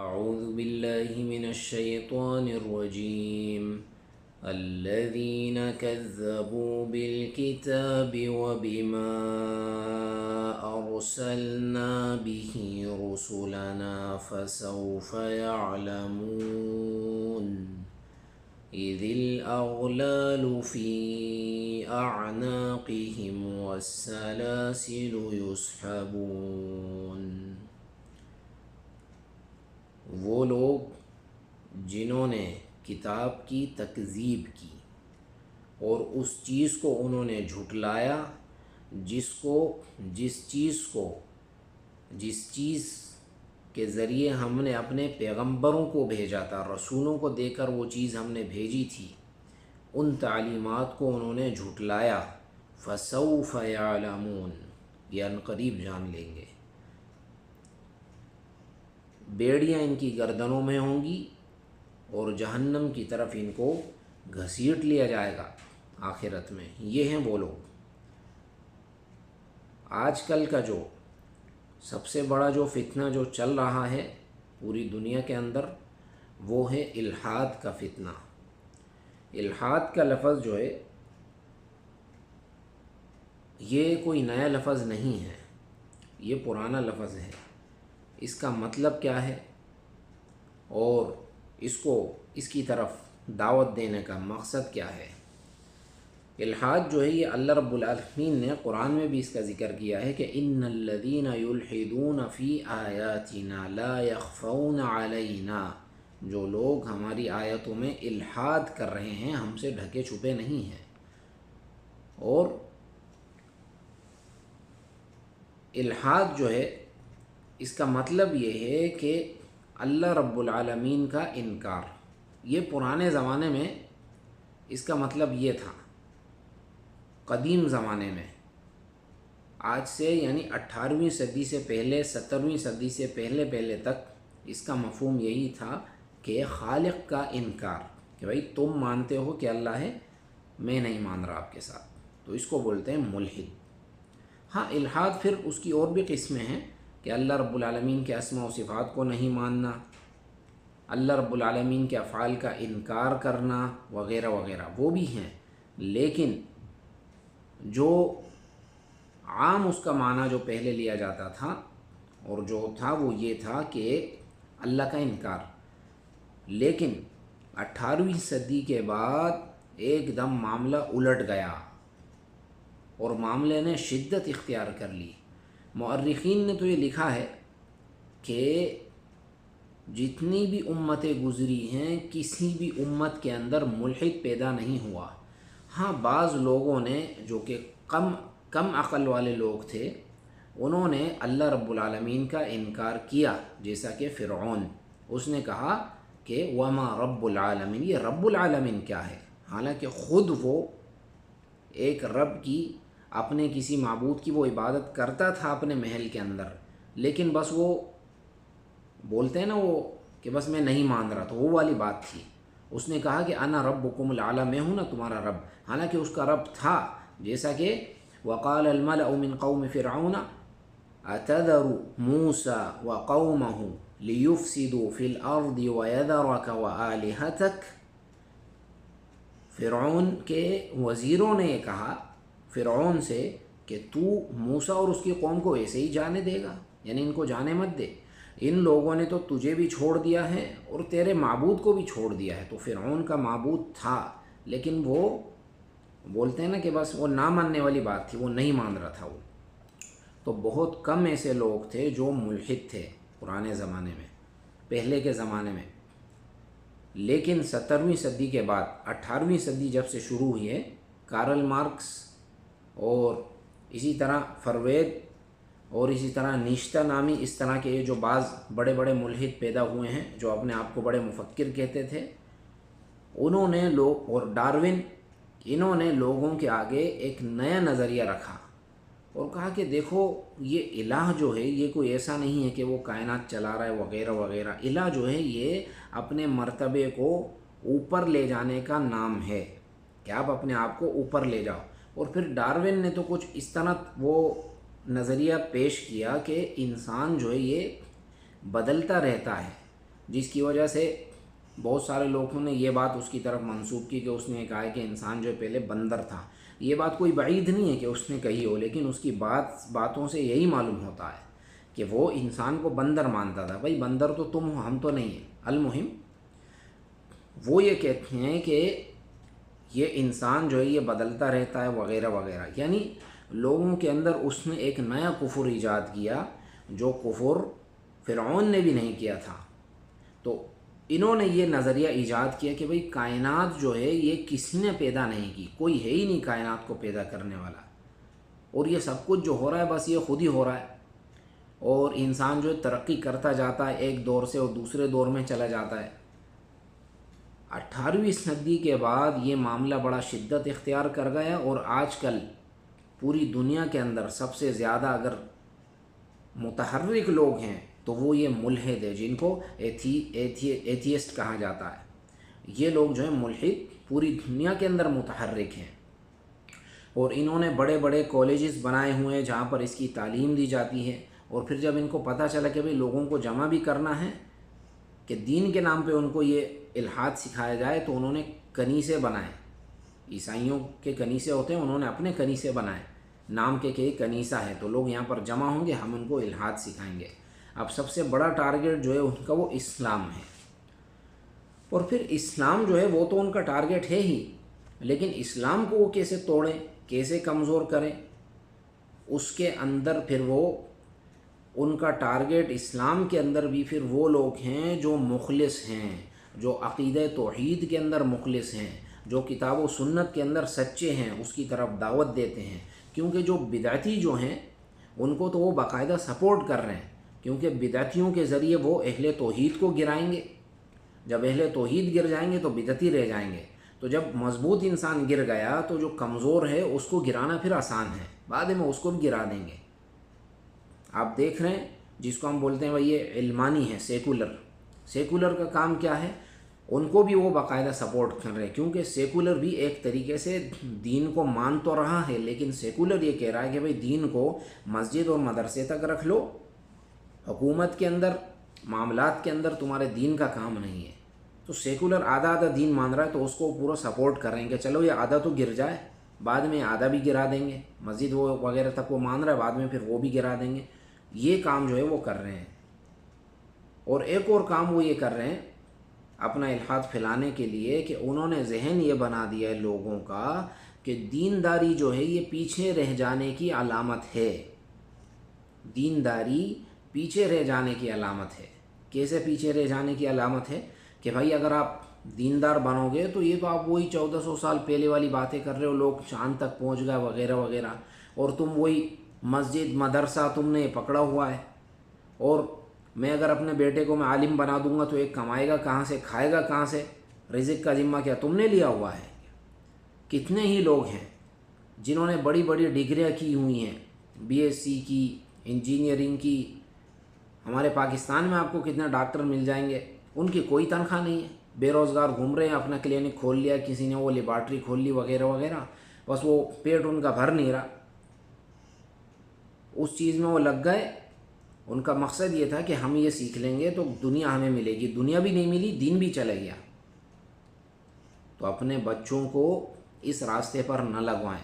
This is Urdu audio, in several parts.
أعوذ بالله من الشيطان الرجيم الذين كذبوا بالكتاب وبما أرسلنا به رسلنا فسوف يعلمون إذ الأغلال في أعناقهم والسلاسل يسحبون۔ وہ لوگ جنہوں نے کتاب کی تکذیب کی اور اس چیز کو انہوں نے جھٹلایا جس چیز کے ذریعے ہم نے اپنے پیغمبروں کو بھیجا تھا، رسولوں کو دے کر وہ چیز ہم نے بھیجی تھی، ان تعلیمات کو انہوں نے جھٹلایا۔ فسوف یعلمون، یہ عنقریب جان لیں گے۔ بیڑیاں ان کی گردنوں میں ہوں گی اور جہنم کی طرف ان کو گھسیٹ لیا جائے گا آخرت میں۔ یہ ہیں وہ لوگ۔ آج کل کا جو سب سے بڑا جو فتنہ جو چل رہا ہے پوری دنیا کے اندر، وہ ہے الحاد کا فتنہ۔ الحاد کا لفظ جو ہے یہ کوئی نیا لفظ نہیں ہے، یہ پرانا لفظ ہے۔ اس کا مطلب کیا ہے اور اس کی طرف دعوت دینے کا مقصد کیا ہے؟ الحاد جو ہے یہ اللہ رب العالمین نے قرآن میں بھی اس کا ذکر کیا ہے کہ ان الذین یلحدون فی آیاتنا لا یخفون علینا، جو لوگ ہماری آیتوں میں الحاد کر رہے ہیں ہم سے ڈھکے چھپے نہیں ہیں۔ اور الحاد جو ہے اس کا مطلب یہ ہے کہ اللہ رب العالمین کا انکار۔ یہ پرانے زمانے میں اس کا مطلب یہ تھا، قدیم زمانے میں، آج سے یعنی 18ویں صدی سے پہلے، 17ویں صدی سے پہلے تک اس کا مفہوم یہی تھا کہ خالق کا انکار، کہ بھائی تم مانتے ہو کہ اللہ ہے، میں نہیں مان رہا آپ کے ساتھ، تو اس کو بولتے ہیں ملحد۔ ہاں، الحاد پھر اس کی اور بھی قسمیں ہیں کہ اللہ رب العالمین کے اسماء و صفات کو نہیں ماننا، اللہ رب العالمین کے افعال کا انکار کرنا وغیرہ وغیرہ، وہ بھی ہیں۔ لیکن جو عام اس کا معنی جو پہلے لیا جاتا تھا اور جو تھا وہ یہ تھا کہ اللہ کا انکار۔ لیکن 18ویں صدی کے بعد ایک دم معاملہ الٹ گیا اور معاملے نے شدت اختیار کر لی۔ مؤرخین نے تو یہ لکھا ہے کہ جتنی بھی امتیں گزری ہیں کسی بھی امت کے اندر ملحد پیدا نہیں ہوا۔ ہاں، بعض لوگوں نے جو کہ کم عقل والے لوگ تھے، انہوں نے اللہ رب العالمین کا انکار کیا، جیسا کہ فرعون، اس نے کہا کہ وما رب العالمین، یہ رب العالمین کیا ہے؟ حالانکہ خود وہ ایک رب کی، اپنے کسی معبود کی وہ عبادت کرتا تھا اپنے محل کے اندر، لیکن بس وہ بولتے ہیں نا وہ کہ بس میں نہیں مان رہا، تو وہ والی بات تھی۔ اس نے کہا کہ انا ربکم الاعلی، میں ہوں نا تمہارا رب، حالانکہ اس کا رب تھا، جیسا کہ وقال الملأ من قوم فرعون اتذر موسى وقومه ليفسدوا في الارض ويذرك وآلهتك، فرعون کے وزیروں نے یہ کہا فرعون سے کہ تو موسیٰ اور اس کی قوم کو ایسے ہی جانے دے گا، یعنی ان کو جانے مت دے، ان لوگوں نے تو تجھے بھی چھوڑ دیا ہے اور تیرے معبود کو بھی چھوڑ دیا ہے۔ تو فرعون کا معبود تھا، لیکن وہ بولتے ہیں نا کہ بس وہ نہ ماننے والی بات تھی، وہ نہیں مان رہا تھا وہ۔ تو بہت کم ایسے لوگ تھے جو ملحد تھے پرانے زمانے میں، پہلے کے زمانے میں۔ لیکن 17ویں صدی کے بعد، 18ویں صدی جب سے شروع ہوئی ہے، کارل مارکس اور اسی طرح فروید اور اسی طرح نیشتہ نامی اس طرح کے جو بعض بڑے بڑے ملحد پیدا ہوئے ہیں جو اپنے آپ کو بڑے مفکر کہتے تھے، انہوں نے اور ڈارون، انہوں نے لوگوں کے آگے ایک نیا نظریہ رکھا اور کہا کہ دیکھو یہ الہ جو ہے یہ کوئی ایسا نہیں ہے کہ وہ کائنات چلا رہا ہے وغیرہ وغیرہ، الہ جو ہے یہ اپنے مرتبے کو اوپر لے جانے کا نام ہے کہ آپ اپنے آپ کو اوپر لے جاؤ۔ اور پھر ڈارون نے تو کچھ اس طرح وہ نظریہ پیش کیا کہ انسان جو ہے یہ بدلتا رہتا ہے، جس کی وجہ سے بہت سارے لوگوں نے یہ بات اس کی طرف منسوب کی کہ اس نے کہا ہے کہ انسان جو ہے پہلے بندر تھا۔ یہ بات کوئی بعید نہیں ہے کہ اس نے کہی ہو، لیکن اس کی باتوں سے یہی معلوم ہوتا ہے کہ وہ انسان کو بندر مانتا تھا۔ بھائی بندر تو تم ہو، ہم تو نہیں ہیں۔ المہم وہ یہ کہتے ہیں کہ یہ انسان جو ہے یہ بدلتا رہتا ہے وغیرہ وغیرہ، یعنی لوگوں کے اندر اس نے ایک نیا کفر ایجاد کیا جو کفر فرعون نے بھی نہیں کیا تھا۔ تو انہوں نے یہ نظریہ ایجاد کیا کہ بھئی کائنات جو ہے یہ کسی نے پیدا نہیں کی، کوئی ہے ہی نہیں کائنات کو پیدا کرنے والا، اور یہ سب کچھ جو ہو رہا ہے بس یہ خود ہی ہو رہا ہے، اور انسان جو ہے ترقی کرتا جاتا ہے ایک دور سے اور دوسرے دور میں چلا جاتا ہے۔ 18ویں صدی کے بعد یہ معاملہ بڑا شدت اختیار کر گیا، اور آج کل پوری دنیا کے اندر سب سے زیادہ اگر متحرک لوگ ہیں تو وہ یہ ملحد ہے، جن کو ایتھیسٹ کہا جاتا ہے۔ یہ لوگ جو ہیں ملحد پوری دنیا کے اندر متحرک ہیں، اور انہوں نے بڑے بڑے کالجز بنائے ہوئے ہیں جہاں پر اس کی تعلیم دی جاتی ہے، اور پھر جب ان کو پتہ چلا کہ بھئی لوگوں کو جمع بھی کرنا ہے کہ دین کے نام پہ ان کو یہ الحاد سکھایا جائے، تو انہوں نے کنیسے بنائے۔ عیسائیوں کے کنیسے ہوتے ہیں، انہوں نے اپنے کنیسے بنائے نام کے کہ کنیسہ ہے، تو لوگ یہاں پر جمع ہوں گے، ہم ان کو الحاد سکھائیں گے۔ اب سب سے بڑا ٹارگیٹ جو ہے ان کا وہ اسلام ہے، اور پھر اسلام جو ہے وہ تو ان کا ٹارگیٹ ہے ہی، لیکن اسلام کو وہ کیسے توڑیں، کیسے کمزور کریں، اس کے اندر پھر وہ ان کا ٹارگیٹ اسلام کے اندر بھی پھر وہ لوگ ہیں جو مخلص ہیں، جو عقیدہ توحید کے اندر مخلص ہیں، جو کتاب و سنت کے اندر سچے ہیں، اس کی طرف دعوت دیتے ہیں۔ کیونکہ جو بدعتی جو ہیں ان کو تو وہ باقاعدہ سپورٹ کر رہے ہیں، کیونکہ بدعتیوں کے ذریعے وہ اہل توحید کو گرائیں گے۔ جب اہل توحید گر جائیں گے تو بدعتی رہ جائیں گے، تو جب مضبوط انسان گر گیا تو جو کمزور ہے اس کو گرانا پھر آسان ہے، بعد میں اس کو بھی گرا دیں گے۔ آپ دیکھ رہے ہیں جس کو ہم بولتے ہیں بھائی یہ علمانی ہے، سیکولر کا کام کیا ہے؟ ان کو بھی وہ باقاعدہ سپورٹ کر رہے ہیں، کیونکہ سیکولر بھی ایک طریقے سے دین کو مان تو رہا ہے، لیکن سیکولر یہ کہہ رہا ہے کہ بھائی دین کو مسجد اور مدرسے تک رکھ لو، حکومت کے اندر معاملات کے اندر تمہارے دین کا کام نہیں ہے۔ تو سیکولر آدھا دین مان رہا ہے تو اس کو پورا سپورٹ کر رہے ہیں کہ چلو یہ آدھا تو گر جائے، بعد میں آدھا بھی گرا دیں گے، مسجد وہ وغیرہ تک وہ مان رہا ہے، بعد میں پھر وہ بھی گرا دیں گے۔ یہ کام جو ہے وہ کر رہے ہیں، اور ایک اور کام وہ یہ کر رہے ہیں اپنا الحاد پھیلانے کے لیے کہ انہوں نے ذہن یہ بنا دیا ہے لوگوں کا کہ دینداری جو ہے یہ پیچھے رہ جانے کی علامت ہے۔ دینداری پیچھے رہ جانے کی علامت ہے۔ کیسے پیچھے رہ جانے کی علامت ہے؟ کہ بھائی اگر آپ دیندار بنو گے تو یہ تو آپ وہی 1400 سال پہلے والی باتیں کر رہے ہو، لوگ چاند تک پہنچ گئے وغیرہ وغیرہ، اور تم وہی مسجد مدرسہ تم نے پکڑا ہوا ہے، اور میں اگر اپنے بیٹے کو میں عالم بنا دوں گا تو ایک کمائے گا کہاں سے، کھائے گا کہاں سے، رزق کا ذمہ کیا تم نے لیا ہوا ہے؟ کتنے ہی لوگ ہیں جنہوں نے بڑی بڑی ڈگریاں کی ہوئی ہیں، BSc کی، انجینئرنگ کی۔ ہمارے پاکستان میں آپ کو کتنے ڈاکٹر مل جائیں گے، ان کی کوئی تنخواہ نہیں ہے، بے روزگار گھوم رہے ہیں، اپنا کلینک کھول لیا، کسی نے وہ لیبارٹری کھول لی وغیرہ وغیرہ، بس وہ پیٹ ان کا بھر نہیں رہا، اس چیز میں وہ لگ گئے۔ ان کا مقصد یہ تھا کہ ہم یہ سیکھ لیں گے تو دنیا ہمیں ملے گی، دنیا بھی نہیں ملی، دین بھی چلا گیا۔ تو اپنے بچوں کو اس راستے پر نہ لگوائیں۔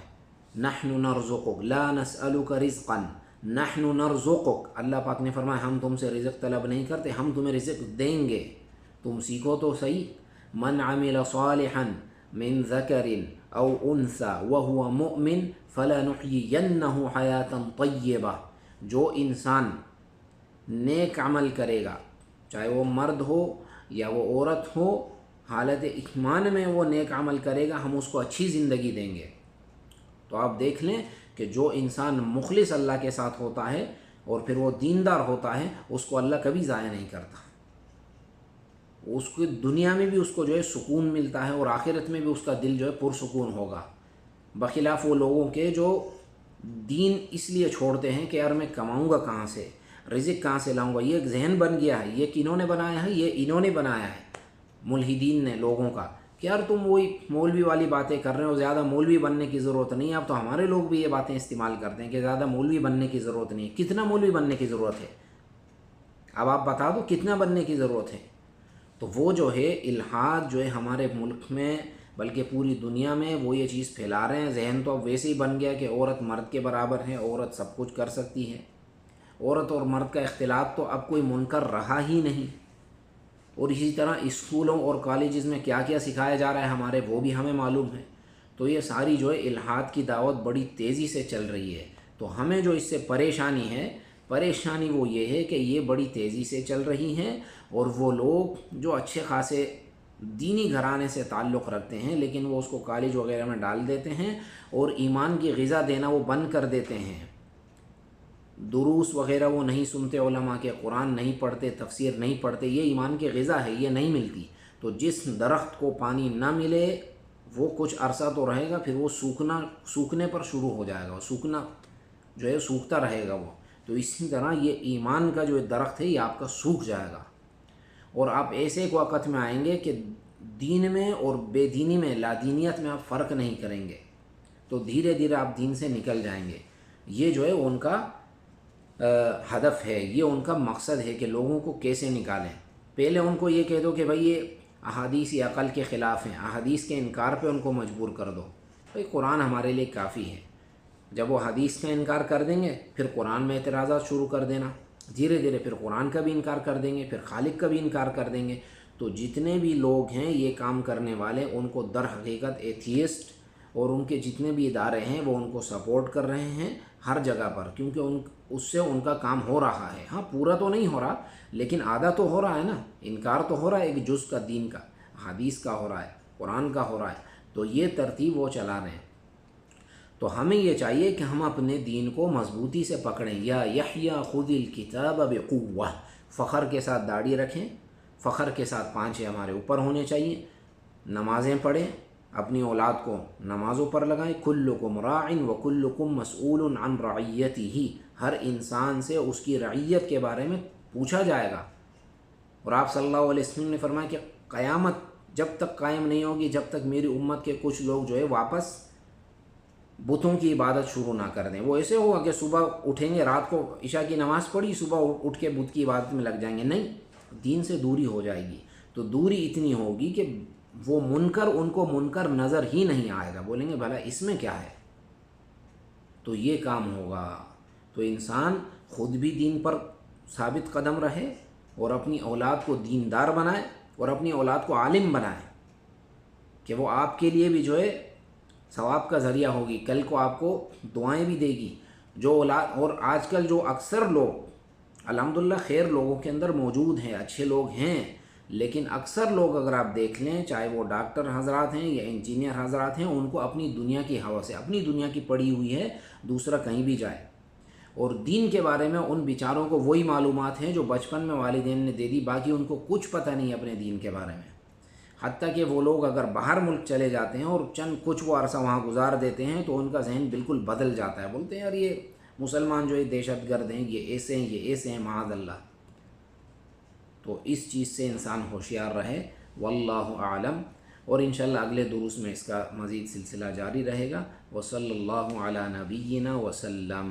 نحن نرزقک لا نسألک رزقا نحن نرزقک، اللہ پاک نے فرمایا ہم تم سے رزق طلب نہیں کرتے، ہم تمہیں رزق دیں گے، تم سیکھو تو صحیح۔ من عمل صالحا من ذکر او انثى وهو مؤمن فلنحيينه حیاتا طیبہ، جو انسان نیک عمل کرے گا، چاہے وہ مرد ہو یا وہ عورت ہو، حالت ایمان میں وہ نیک عمل کرے گا، ہم اس کو اچھی زندگی دیں گے۔ تو آپ دیکھ لیں کہ جو انسان مخلص اللہ کے ساتھ ہوتا ہے اور پھر وہ دیندار ہوتا ہے، اس کو اللہ کبھی ضائع نہیں کرتا، اس کو دنیا میں بھی اس کو جو ہے سکون ملتا ہے، اور آخرت میں بھی اس کا دل جو ہے پرسکون ہوگا، بخلاف وہ لوگوں کے جو دین اس لیے چھوڑتے ہیں کہ یار میں کماؤں گا کہاں سے، رزق کہاں سے لاؤں گا۔ یہ ایک ذہن بن گیا ہے، یہ کنہوں نے بنایا ہے؟ یہ انہوں نے بنایا ہے، ملحدین نے، لوگوں کا، کہ یار تم وہی مولوی والی باتیں کر رہے ہو، زیادہ مولوی بننے کی ضرورت نہیں۔ اب تو ہمارے لوگ بھی یہ باتیں استعمال کرتے ہیں کہ زیادہ مولوی بننے کی ضرورت نہیں۔ کتنا مولوی بننے کی ضرورت ہے؟ اب آپ بتا دو کتنا بننے کی ضرورت ہے؟ تو وہ جو ہے الحاد جو ہے ہمارے ملک میں بلکہ پوری دنیا میں وہ یہ چیز پھیلا رہے ہیں۔ ذہن تو اب ویسے ہی بن گیا کہ عورت مرد کے برابر ہے، عورت سب کچھ کر سکتی ہے، عورت اور مرد کا اختلاط تو اب کوئی منکر رہا ہی نہیں۔ اور اسی طرح اسکولوں اور کالجز میں کیا کیا سکھایا جا رہا ہے ہمارے، وہ بھی ہمیں معلوم ہے۔ تو یہ ساری جو ہے الحاد کی دعوت بڑی تیزی سے چل رہی ہے۔ تو ہمیں جو اس سے پریشانی ہے، پریشانی وہ یہ ہے کہ یہ بڑی تیزی سے چل رہی ہیں، اور وہ لوگ جو اچھے خاصے دینی گھرانے سے تعلق رکھتے ہیں لیکن وہ اس کو کالج وغیرہ میں ڈال دیتے ہیں اور ایمان کی غذا دینا وہ بند کر دیتے ہیں۔ دروس وغیرہ وہ نہیں سنتے علماء کے، قرآن نہیں پڑھتے، تفسیر نہیں پڑھتے، یہ ایمان کی غذا ہے، یہ نہیں ملتی۔ تو جس درخت کو پانی نہ ملے وہ کچھ عرصہ تو رہے گا، پھر وہ سوکھنے پر شروع ہو جائے گا، سوکھنا جو ہے سوکھتا رہے گا وہ۔ تو اسی طرح یہ ایمان کا جو درخت ہے یہ آپ کا سوکھ جائے گا، اور آپ ایسے ایک وقت میں آئیں گے کہ دین میں اور بے دینی میں، لادینیت میں آپ فرق نہیں کریں گے، تو دھیرے دھیرے آپ دین سے نکل جائیں گے۔ یہ جو ہے ان کا ہدف ہے، یہ ان کا مقصد ہے کہ لوگوں کو کیسے نکالیں۔ پہلے ان کو یہ کہہ دو کہ بھائی یہ احادیث یا عقل کے خلاف ہیں، احادیث کے انکار پہ ان کو مجبور کر دو۔ بھائی قرآن ہمارے لیے کافی ہے۔ جب وہ حدیث کا انکار کر دیں گے پھر قرآن میں اعتراضات شروع کر دینا، دھیرے دھیرے پھر قرآن کا بھی انکار کر دیں گے، پھر خالق کا بھی انکار کر دیں گے۔ تو جتنے بھی لوگ ہیں یہ کام کرنے والے، ان کو در حقیقت ایتھیسٹ اور ان کے جتنے بھی ادارے ہیں وہ ان کو سپورٹ کر رہے ہیں ہر جگہ پر، کیونکہ اس سے ان کا کام ہو رہا ہے۔ ہاں پورا تو نہیں ہو رہا لیکن آدھا تو ہو رہا ہے نا، انکار تو ہو رہا ہے، ایک جز کا دین کا، حدیث کا ہو رہا ہے، قرآن کا ہو رہا ہے۔ تو یہ ترتیب وہ چلا رہے ہیں۔ تو ہمیں یہ چاہیے کہ ہم اپنے دین کو مضبوطی سے پکڑیں۔ یا یحییٰ خذ الکتاب بقوہ، فخر کے ساتھ داڑھی رکھیں، فخر کے ساتھ پانچے ہمارے اوپر ہونے چاہیے، نمازیں پڑھیں، اپنی اولاد کو نمازوں پر لگائیں۔ کلکم راع وکلکم مسئول عن رعیتہ، ہر انسان سے اس کی رعیت کے بارے میں پوچھا جائے گا۔ اور آپ صلی اللہ علیہ وسلم نے فرمایا کہ قیامت جب تک قائم نہیں ہوگی جب تک میری امت کے کچھ لوگ جو ہے واپس بتوں کی عبادت شروع نہ کر دیں۔ وہ ایسے ہوگا کہ صبح اٹھیں گے، رات کو عشاء کی نماز پڑھی، صبح اٹھ کے بت کی عبادت میں لگ جائیں گے، نہیں، دین سے دوری ہو جائے گی۔ تو دوری اتنی ہوگی کہ وہ منکر ان کو منکر نظر ہی نہیں آئے گا، بولیں گے بھلا اس میں کیا ہے۔ تو یہ کام ہوگا۔ تو انسان خود بھی دین پر ثابت قدم رہے اور اپنی اولاد کو دیندار بنائے اور اپنی اولاد کو عالم بنائے کہ وہ آپ کے لیے بھی جو ہے ثواب کا ذریعہ ہوگی، کل کو آپ کو دعائیں بھی دے گی۔ جو اولاد، اور آج کل جو اکثر لوگ الحمدللہ خیر لوگوں کے اندر موجود ہیں، اچھے لوگ ہیں، لیکن اکثر لوگ اگر آپ دیکھ لیں، چاہے وہ ڈاکٹر حضرات ہیں یا انجینئر حضرات ہیں، ان کو اپنی دنیا کی ہوس ہے، اپنی دنیا کی پڑی ہوئی ہے، دوسرا کہیں بھی جائے۔ اور دین کے بارے میں ان بیچاروں کو وہی معلومات ہیں جو بچپن میں والدین نے دے دی، باقی ان کو کچھ پتہ نہیں اپنے دین کے بارے میں۔ حتیٰ کہ وہ لوگ اگر باہر ملک چلے جاتے ہیں اور چند کچھ وہ عرصہ وہاں گزار دیتے ہیں تو ان کا ذہن بالکل بدل جاتا ہے، بولتے ہیں یار یہ مسلمان جو ہے دہشت گرد ہیں، یہ ایسے ہیں، یہ ایسے ہیں، معاذ اللہ۔ تو اس چیز سے انسان ہوشیار رہے، واللہ اعلم۔ اور انشاءاللہ اگلے دروس میں اس کا مزید سلسلہ جاری رہے گا۔ وصلی اللہ علی نبینا وسلم۔